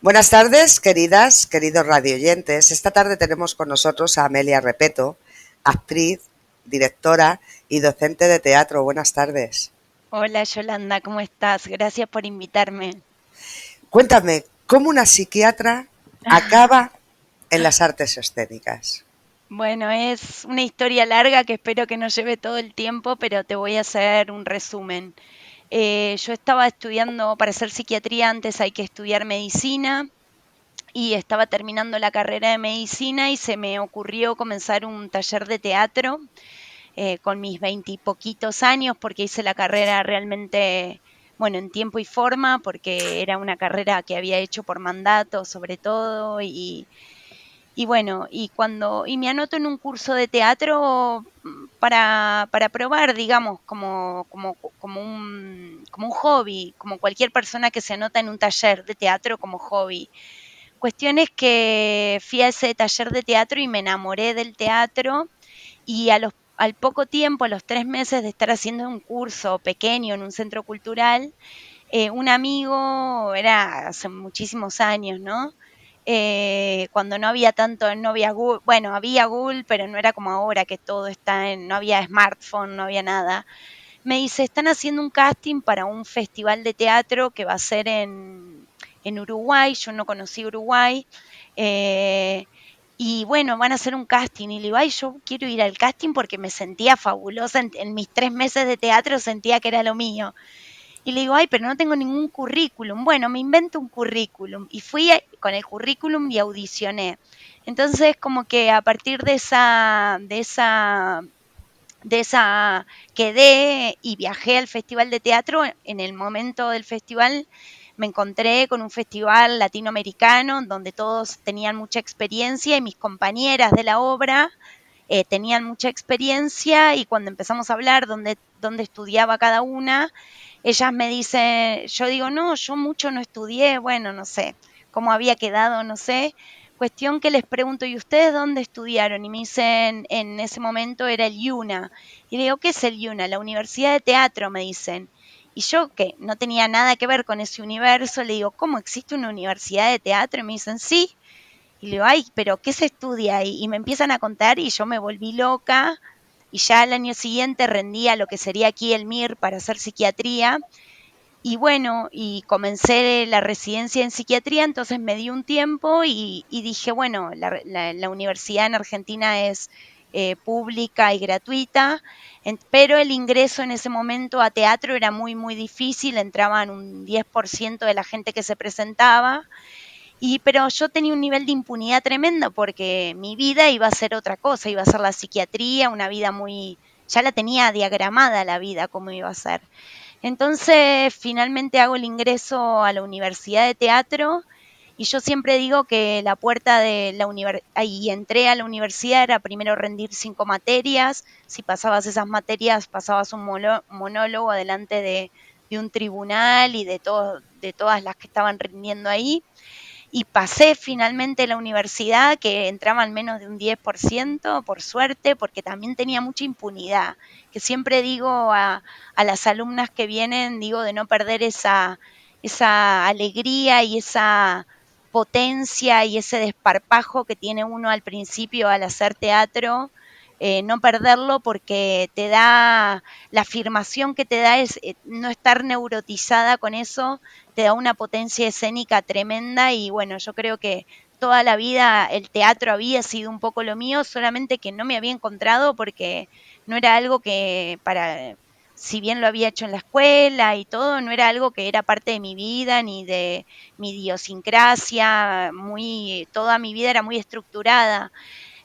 Buenas tardes, queridos radioyentes. Esta tarde tenemos con nosotros a Amelia Repeto, actriz, directora y docente de teatro. Buenas tardes. Hola Yolanda, ¿cómo estás? Gracias por invitarme. Cuéntame, ¿cómo una psiquiatra acaba en las artes escénicas? Bueno, es una historia larga que espero que no lleve todo el tiempo, pero te voy a hacer un resumen. Yo estaba estudiando, para hacer psiquiatría antes hay que estudiar medicina y estaba terminando la carrera de medicina y se me ocurrió comenzar un taller de teatro con mis veintipoquitos años porque hice la carrera realmente, bueno, en tiempo y forma, porque era una carrera que había hecho por mandato sobre todo y bueno, y me anoto en un curso de teatro para probar, digamos, como un hobby, como cualquier persona que se anota en un taller de teatro como hobby. Cuestión es que fui a ese taller de teatro y me enamoré del teatro y al poco tiempo, a los 3 meses de estar haciendo un curso pequeño en un centro cultural, un amigo, era hace muchísimos años, ¿no? Cuando no había tanto, no había Google, bueno, había Google, pero no era como ahora que todo está no había smartphone, no había nada. Me dice, están haciendo un casting para un festival de teatro que va a ser en Uruguay, yo no conocí Uruguay, eh, y bueno, van a hacer un casting. Y le digo, ay, yo quiero ir al casting porque me sentía fabulosa. En mis 3 meses de teatro sentía que era lo mío. Y le digo, ay, pero no tengo ningún currículum. Bueno, me invento un currículum. Y fui con el currículum y audicioné. Entonces, como que a partir de esa quedé y viajé al Festival de Teatro. En el momento del festival me encontré con un festival latinoamericano donde todos tenían mucha experiencia y mis compañeras de la obra tenían mucha experiencia y cuando empezamos a hablar dónde estudiaba cada una, ellas me dicen, yo digo, no, yo mucho no estudié, bueno, no sé cómo había quedado, no sé. Cuestión que les pregunto, ¿y ustedes dónde estudiaron? Y me dicen, en ese momento era el IUNA. Y le digo, ¿qué es el IUNA? La Universidad de Teatro, me dicen. Y yo, que no tenía nada que ver con ese universo, le digo, ¿cómo existe una universidad de teatro? Y me dicen, sí. Y le digo, ay, pero ¿qué se estudia ahí? Y me empiezan a contar y yo me volví loca. Y ya al año siguiente rendía lo que sería aquí el MIR para hacer psiquiatría. Y bueno, y comencé la residencia en psiquiatría, entonces me di un tiempo y dije, bueno, la universidad en Argentina es pública y gratuita, pero el ingreso en ese momento a teatro era muy, muy difícil, entraban un 10% de la gente que se presentaba, pero yo tenía un nivel de impunidad tremendo porque mi vida iba a ser otra cosa, iba a ser la psiquiatría, una vida muy, ya la tenía diagramada la vida como iba a ser. Entonces, finalmente hago el ingreso a la Universidad de Teatro y yo siempre digo que la puerta de la universidad, ahí entré a la universidad, era primero rendir 5 materias, si pasabas esas materias pasabas un monólogo delante de un tribunal y de todas las que estaban rindiendo ahí y pasé finalmente la universidad, que entraban menos de un 10%, por suerte, porque también tenía mucha impunidad, que siempre digo a las alumnas que vienen, digo, de no perder esa alegría y esa potencia y ese desparpajo que tiene uno al principio al hacer teatro, no perderlo porque te da, la afirmación que te da es no estar neurotizada con eso, te da una potencia escénica tremenda y bueno, yo creo que toda la vida el teatro había sido un poco lo mío, solamente que no me había encontrado porque no era algo que si bien lo había hecho en la escuela y todo, no era algo que era parte de mi vida ni de mi idiosincrasia, toda mi vida era muy estructurada.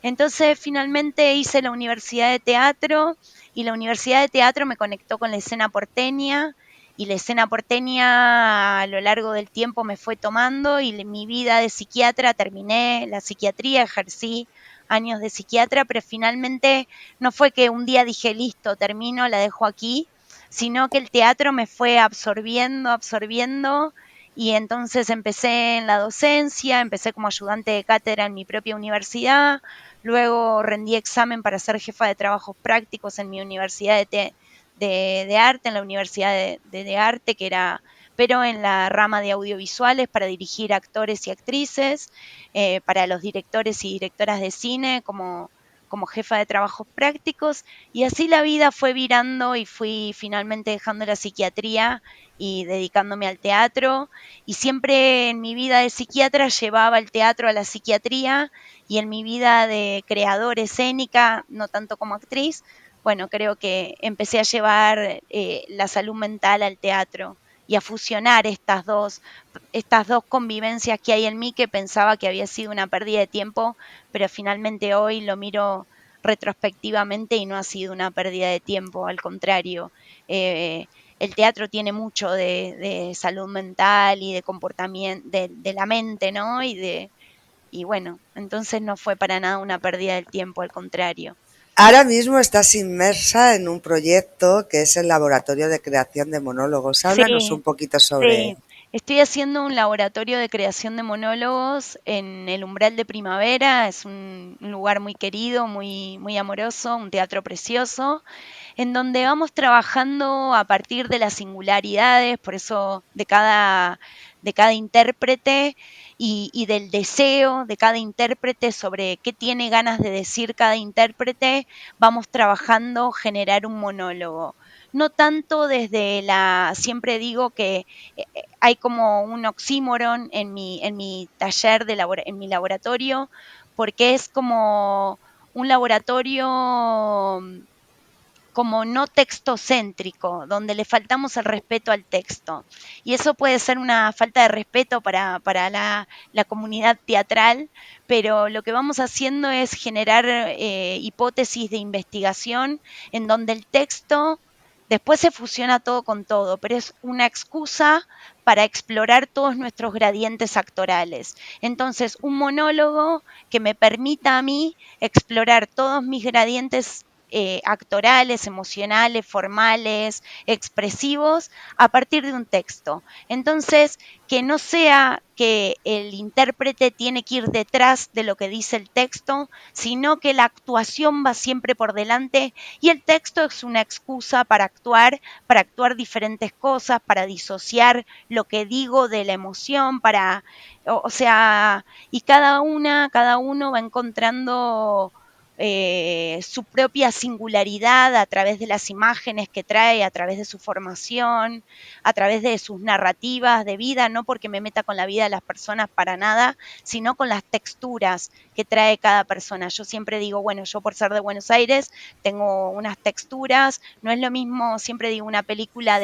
Entonces finalmente hice la universidad de teatro y la universidad de teatro me conectó con la escena porteña y la escena porteña a lo largo del tiempo me fue tomando y mi vida de psiquiatra terminé la psiquiatría, ejercí años de psiquiatra, pero finalmente no fue que un día dije listo, termino, la dejo aquí, sino que el teatro me fue absorbiendo, absorbiendo y entonces empecé en la docencia, empecé como ayudante de cátedra en mi propia universidad. Luego rendí examen para ser jefa de trabajos prácticos en mi universidad de arte, en la Universidad de Arte, que era pero en la rama de audiovisuales para dirigir actores y actrices, para los directores y directoras de cine como jefa de trabajos prácticos, y así la vida fue virando y fui finalmente dejando la psiquiatría y dedicándome al teatro, y siempre en mi vida de psiquiatra llevaba el teatro a la psiquiatría, y en mi vida de creadora escénica, no tanto como actriz, bueno, creo que empecé a llevar la salud mental al teatro y a fusionar estas dos convivencias que hay en mí que pensaba que había sido una pérdida de tiempo, pero finalmente hoy lo miro retrospectivamente y no ha sido una pérdida de tiempo, al contrario. eh, el teatro tiene mucho de salud mental y de comportamiento, de la mente, ¿no? Y bueno, entonces no fue para nada una pérdida del tiempo, al contrario. Ahora mismo estás inmersa en un proyecto que es el Laboratorio de Creación de Monólogos. Háblanos Sí, un poquito sobre... sí. Estoy haciendo un laboratorio de creación de monólogos en el Umbral de Primavera. Es un lugar muy querido, muy amoroso, un teatro precioso, en donde vamos trabajando a partir de las singularidades, por eso de cada intérprete y del deseo de cada intérprete sobre qué tiene ganas de decir cada intérprete, vamos trabajando generar un monólogo. No tanto desde siempre digo que hay como un oxímoron en mi taller, en mi laboratorio, porque es como un laboratorio como no textocéntrico, donde le faltamos el respeto al texto. Y eso puede ser una falta de respeto para la comunidad teatral, pero lo que vamos haciendo es generar hipótesis de investigación en donde el texto después se fusiona todo con todo, pero es una excusa para explorar todos nuestros gradientes actorales. Entonces, un monólogo que me permita a mí explorar todos mis gradientes actorales, emocionales, formales, expresivos, a partir de un texto. Entonces, que no sea que el intérprete tiene que ir detrás de lo que dice el texto, sino que la actuación va siempre por delante y el texto es una excusa para actuar diferentes cosas, para disociar lo que digo de la emoción, o sea, y cada uno va encontrando su propia singularidad a través de las imágenes que trae, a través de su formación, a través de sus narrativas de vida, no porque me meta con la vida de las personas para nada, sino con las texturas que trae cada persona. Yo siempre digo, bueno, yo por ser de Buenos Aires tengo unas texturas, no es lo mismo, siempre digo una película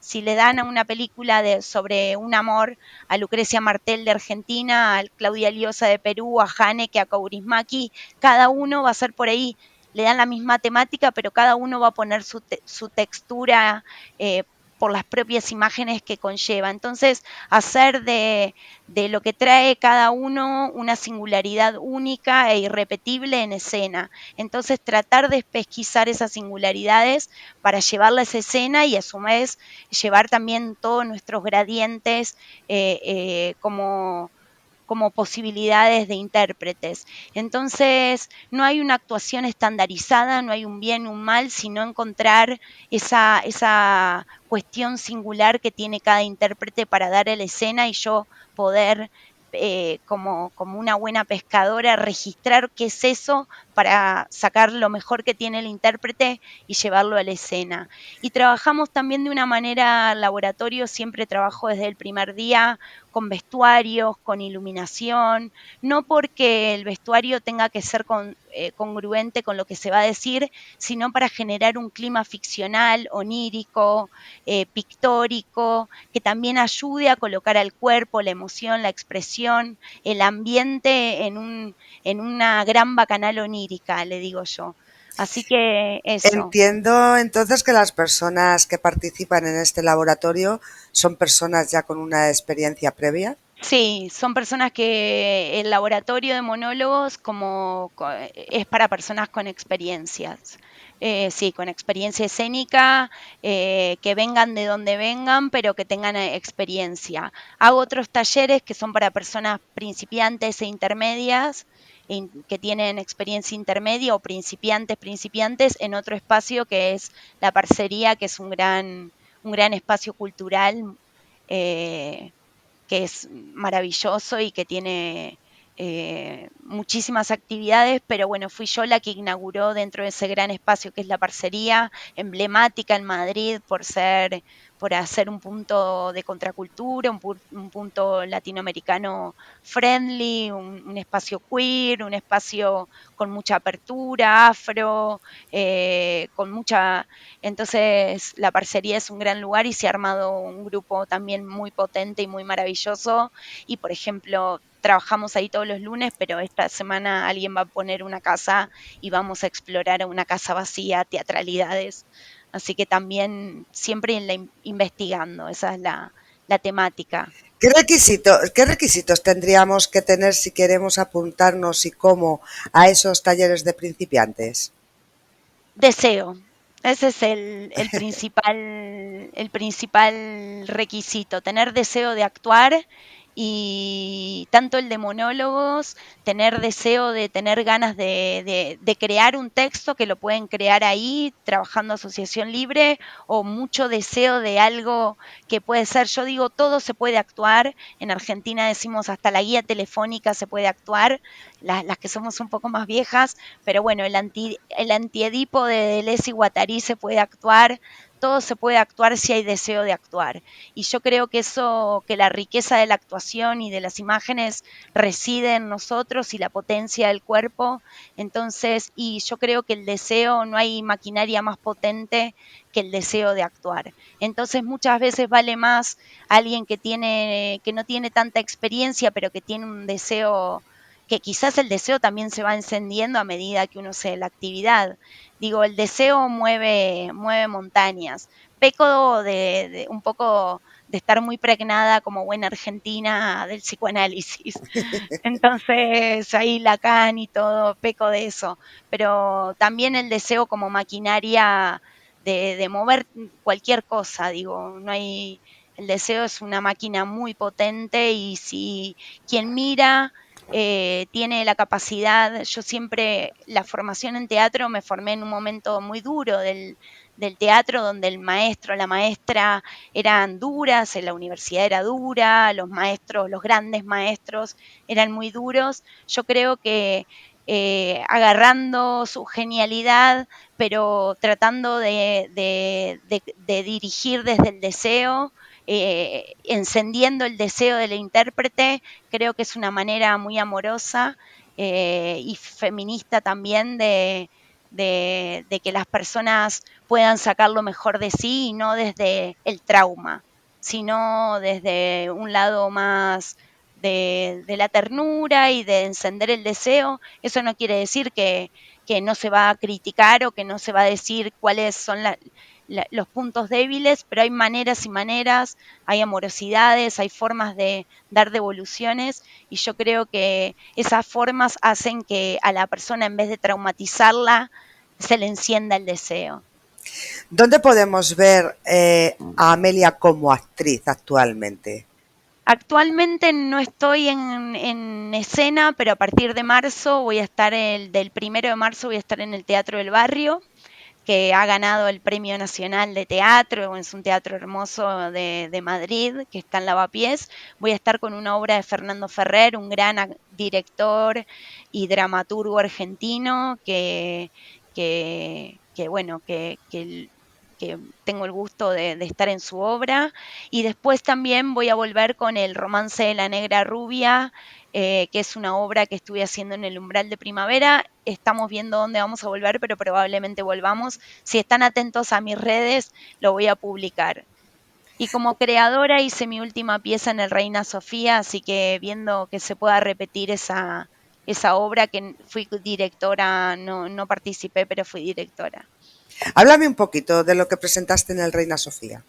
si le dan a una película sobre un amor a Lucrecia Martel de Argentina, a Claudia Liosa de Perú, a Haneke, a Kaurismäki, cada uno va a ser por ahí, le dan la misma temática, pero cada uno va a poner su textura eh, por las propias imágenes que conlleva. Entonces, hacer de lo que trae cada uno una singularidad única e irrepetible en escena. Entonces, tratar de pesquisar esas singularidades para llevarla a esa escena y a su vez llevar también todos nuestros gradientes como posibilidades de intérpretes. Entonces, no hay una actuación estandarizada, no hay un bien, un mal, sino encontrar esa cuestión singular que tiene cada intérprete para dar a la escena y yo poder, como una buena pescadora, registrar qué es eso para sacar lo mejor que tiene el intérprete y llevarlo a la escena. Y trabajamos también de una manera laboratorio, siempre trabajo desde el primer día con vestuarios, con iluminación, no porque el vestuario tenga que ser congruente con lo que se va a decir, sino para generar un clima ficcional, onírico, pictórico, que también ayude a colocar al cuerpo, la emoción, la expresión, el ambiente en una gran bacanal onírica, le digo yo. Así que eso. Entiendo entonces que las personas que participan en este laboratorio son personas ya con una experiencia previa. Sí, son personas que el laboratorio de monólogos es para personas con experiencias. Sí, con experiencia escénica, que vengan de donde vengan, pero que tengan experiencia. Hago otros talleres que son para personas principiantes e intermedias, que tienen experiencia intermedia o principiantes en otro espacio que es la parcería, que es un gran espacio cultural eh, que es maravilloso y que tiene muchísimas actividades, pero bueno, fui yo la que inauguró dentro de ese gran espacio que es la parcería, emblemática en Madrid por hacer un punto de contracultura, un punto latinoamericano friendly, un espacio queer, un espacio con mucha apertura, afro, con mucha. Entonces, la parcería es un gran lugar y se ha armado un grupo también muy potente y muy maravilloso. Y, por ejemplo, trabajamos ahí todos los lunes, pero esta semana alguien va a poner una casa y vamos a explorar una casa vacía, teatralidades. Así que también siempre investigando, esa es la temática. Qué requisitos tendríamos que tener si queremos apuntarnos y cómo a esos talleres de principiantes? Deseo. Ese es el principal requisito, tener deseo de actuar y tanto el de monólogos, tener deseo de tener ganas de crear un texto que lo pueden crear ahí trabajando asociación libre o mucho deseo de algo que puede ser, yo digo, todo se puede actuar, en Argentina decimos hasta la guía telefónica se puede actuar, las que somos un poco más viejas, pero bueno, el antiedipo de Deleuze y Guattari se puede actuar, todo se puede actuar si hay deseo de actuar. Y yo creo que eso, que la riqueza de la actuación y de las imágenes reside en nosotros y la potencia del cuerpo. Entonces, y yo creo que el deseo, no hay maquinaria más potente que el deseo de actuar. Entonces, muchas veces vale más alguien que no tiene tanta experiencia, pero que tiene un deseo que quizás el deseo también se va encendiendo a medida que uno hace la actividad. Digo, el deseo mueve montañas. Peco de un poco de estar muy pregnada como buena argentina del psicoanálisis. Entonces, ahí Lacan y todo, peco de eso. Pero también el deseo como maquinaria de mover cualquier cosa, digo, no hay, el deseo es una máquina muy potente y si quien mira tiene la capacidad, yo siempre, la formación en teatro me formé en un momento muy duro del teatro, donde el maestro, la maestra eran duras, en la universidad era dura, los maestros, los grandes maestros eran muy duros. Yo creo que agarrando su genialidad, pero tratando de dirigir desde el deseo, encendiendo el deseo del intérprete, creo que es una manera muy amorosa y feminista también de que las personas puedan sacar lo mejor de sí y no desde el trauma, sino desde un lado más de la ternura y de encender el deseo. Eso no quiere decir que no se va a criticar o que no se va a decir cuáles son los puntos débiles, pero hay maneras y maneras, hay amorosidades, hay formas de dar devoluciones y yo creo que esas formas hacen que a la persona, en vez de traumatizarla, se le encienda el deseo. ¿Dónde podemos ver a Amelia como actriz actualmente? Actualmente no estoy en escena, pero a partir de marzo voy a estar, del 1 de marzo voy a estar en el Teatro del Barrio, que ha ganado el Premio Nacional de Teatro, es un teatro hermoso de Madrid, que está en Lavapiés. Voy a estar con una obra de Fernando Ferrer, un gran director y dramaturgo argentino bueno, que tengo el gusto de estar en su obra. Y después también voy a volver con el Romance de la Negra Rubia, que es una obra que estuve haciendo en el Umbral de Primavera. Estamos viendo dónde vamos a volver, pero probablemente volvamos. Si están atentos a mis redes, lo voy a publicar. Y como creadora hice mi última pieza en el Reina Sofía, así que viendo que se pueda repetir esa obra, que fui directora, no, no participé, pero fui directora. Háblame un poquito de lo que presentaste en el Reina Sofía.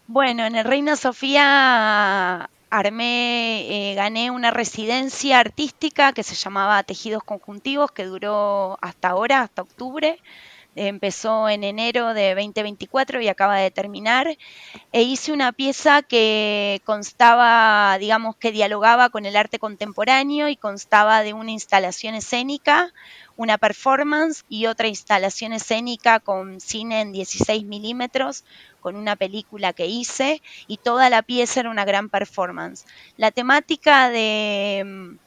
Bueno, en el Reina Sofía gané una residencia artística que se llamaba Tejidos Conjuntivos, que duró hasta ahora, hasta octubre, empezó en enero de 2024 y acaba de terminar. E hice una pieza que constaba, digamos, que dialogaba con el arte contemporáneo y constaba de una instalación escénica, una performance y otra instalación escénica con cine en 16 milímetros, con una película que hice, y toda la pieza era una gran performance. La temática de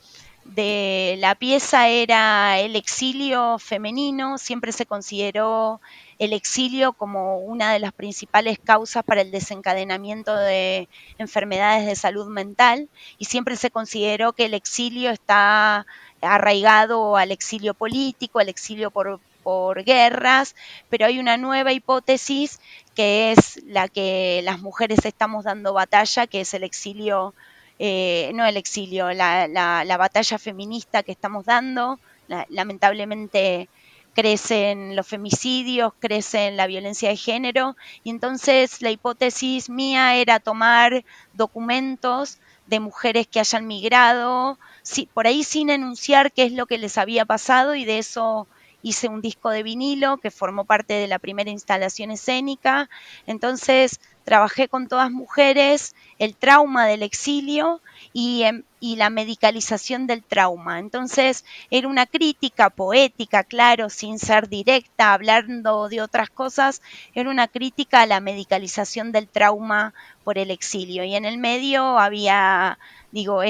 la pieza era el exilio femenino, siempre se consideró el exilio como una de las principales causas para el desencadenamiento de enfermedades de salud mental, y siempre se consideró que el exilio está arraigado al exilio político, al exilio por guerras, pero hay una nueva hipótesis que es la que las mujeres estamos dando batalla, que es el exilio, no el exilio, la batalla feminista que estamos dando. Lamentablemente crecen los femicidios, crecen la violencia de género, y entonces la hipótesis mía era tomar documentos de mujeres que hayan migrado, sí, por ahí sin enunciar qué es lo que les había pasado, y de eso hice un disco de vinilo que formó parte de la primera instalación escénica. Entonces trabajé con todas mujeres el trauma del exilio y la medicalización del trauma. Entonces era una crítica poética, claro, sin ser directa, hablando de otras cosas, era una crítica a la medicalización del trauma por el exilio. Y en el medio había, digo,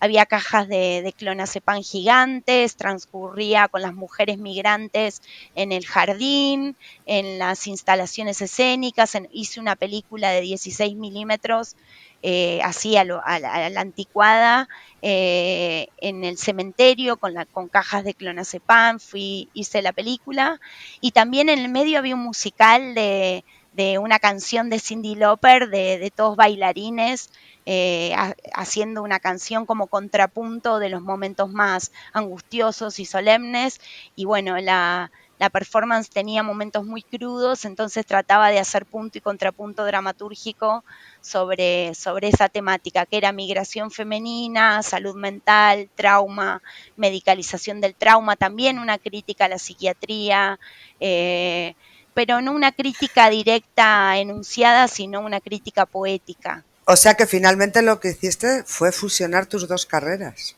había cajas de clonazepam gigantes, transcurría con las mujeres migrantes en el jardín, en las instalaciones escénicas, hice una película de 16 milímetros, así a la anticuada, en el cementerio con cajas de clonazepam, hice la película, y también en el medio había un musical de una canción de Cyndi Lauper, de todos bailarines, haciendo una canción como contrapunto de los momentos más angustiosos y solemnes, y bueno, la performance tenía momentos muy crudos, entonces trataba de hacer punto y contrapunto dramatúrgico sobre esa temática, que era migración femenina, salud mental, trauma, medicalización del trauma, también una crítica a la psiquiatría, pero no una crítica directa enunciada, sino una crítica poética. O sea que finalmente lo que hiciste fue fusionar tus dos carreras.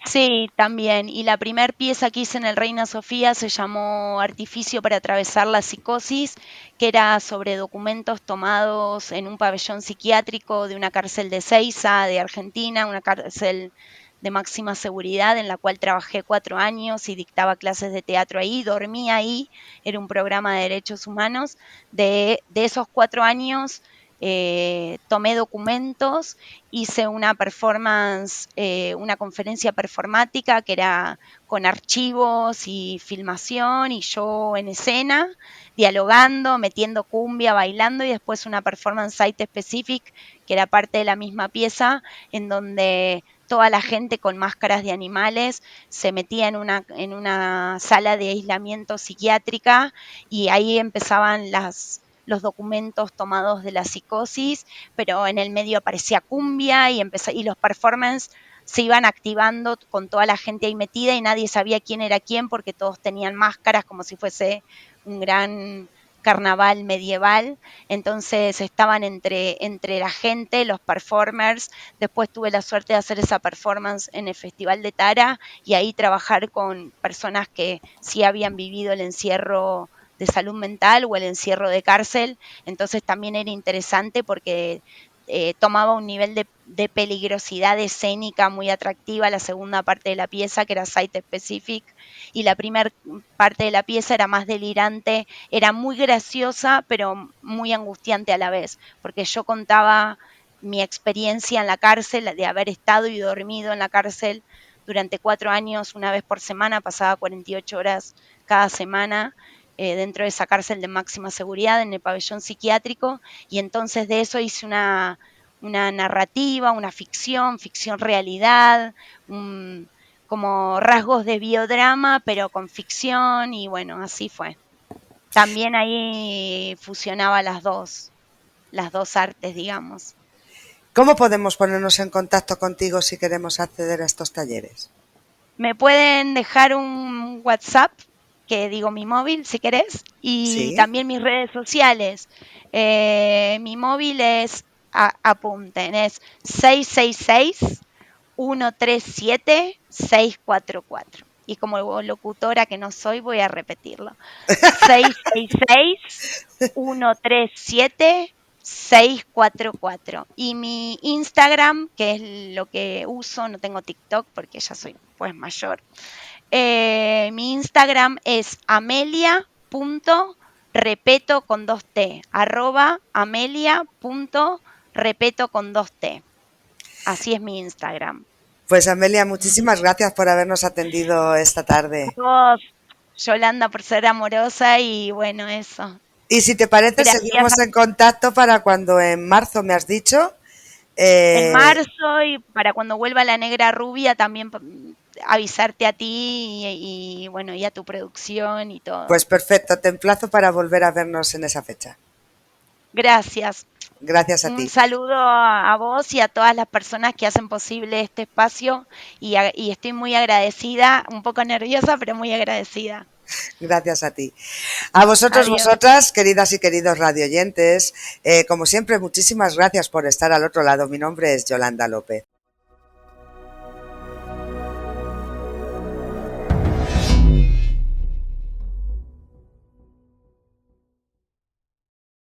Sí, también. Y la primer pieza que hice en el Reina Sofía se llamó Artificio para atravesar la psicosis, que era sobre documentos tomados en un pabellón psiquiátrico de una cárcel de Ceiza, de Argentina, una cárcel de máxima seguridad en la cual trabajé 4 años y dictaba clases de teatro ahí, dormía ahí, era un programa de derechos humanos. De esos 4 años tomé documentos, hice una performance, una conferencia performática que era con archivos y filmación y yo en escena, dialogando, metiendo cumbia, bailando, y después una performance site specific que era parte de la misma pieza, en donde toda la gente con máscaras de animales se metía en una sala de aislamiento psiquiátrica, y ahí empezaban los documentos tomados de la psicosis, pero en el medio aparecía cumbia y los performances se iban activando con toda la gente ahí metida y nadie sabía quién era quién porque todos tenían máscaras como si fuese un gran carnaval medieval. Entonces estaban entre la gente, los performers. Después tuve la suerte de hacer esa performance en el Festival de Tara y ahí trabajar con personas que sí habían vivido el encierro de salud mental o el encierro de cárcel. Entonces también era interesante porque tomaba un nivel de peligrosidad escénica muy atractiva la segunda parte de la pieza, que era site specific, y la primera parte de la pieza era más delirante, era muy graciosa, pero muy angustiante a la vez, porque yo contaba mi experiencia en la cárcel, de haber estado y dormido en la cárcel durante 4 años, una vez por semana, pasaba 48 horas cada semana, dentro de esa cárcel de máxima seguridad en el pabellón psiquiátrico, y entonces de eso hice una narrativa, una ficción realidad, como rasgos de biodrama, pero con ficción, y bueno, así fue. También ahí fusionaba las dos artes, digamos. ¿Cómo podemos ponernos en contacto contigo si queremos acceder a estos talleres? Me pueden dejar un WhatsApp que digo mi móvil, si querés, y Sí. también mis redes sociales. Mi móvil es, apunten, es 666-137-644. Y como locutora que no soy, voy a repetirlo. 666-137-644. Y mi Instagram, que es lo que uso, no tengo TikTok porque ya soy pues mayor. Mi Instagram es amelia.repeto con 2T, @amelia.repeto con 2T. Así es mi Instagram. Pues Amelia, muchísimas gracias por habernos atendido esta A tarde. vos, Yolanda, por ser amorosa y bueno, eso. Y si te parece, Gracias. seguimos en contacto para cuando en marzo me has dicho. En Eh, marzo y para cuando vuelva la negra rubia también avisarte a ti bueno, y a tu producción y todo. pues perfecto, te emplazo para volver a vernos en esa fecha. Gracias. Gracias a Un ti. saludo a vos y a todas las personas que hacen posible este espacio y estoy muy agradecida, un poco nerviosa, pero muy agradecida. Gracias a ti. A vosotros, Adiós. vosotras, queridas y queridos radioyentes, como siempre, muchísimas gracias por estar al otro lado. Mi nombre es Yolanda López.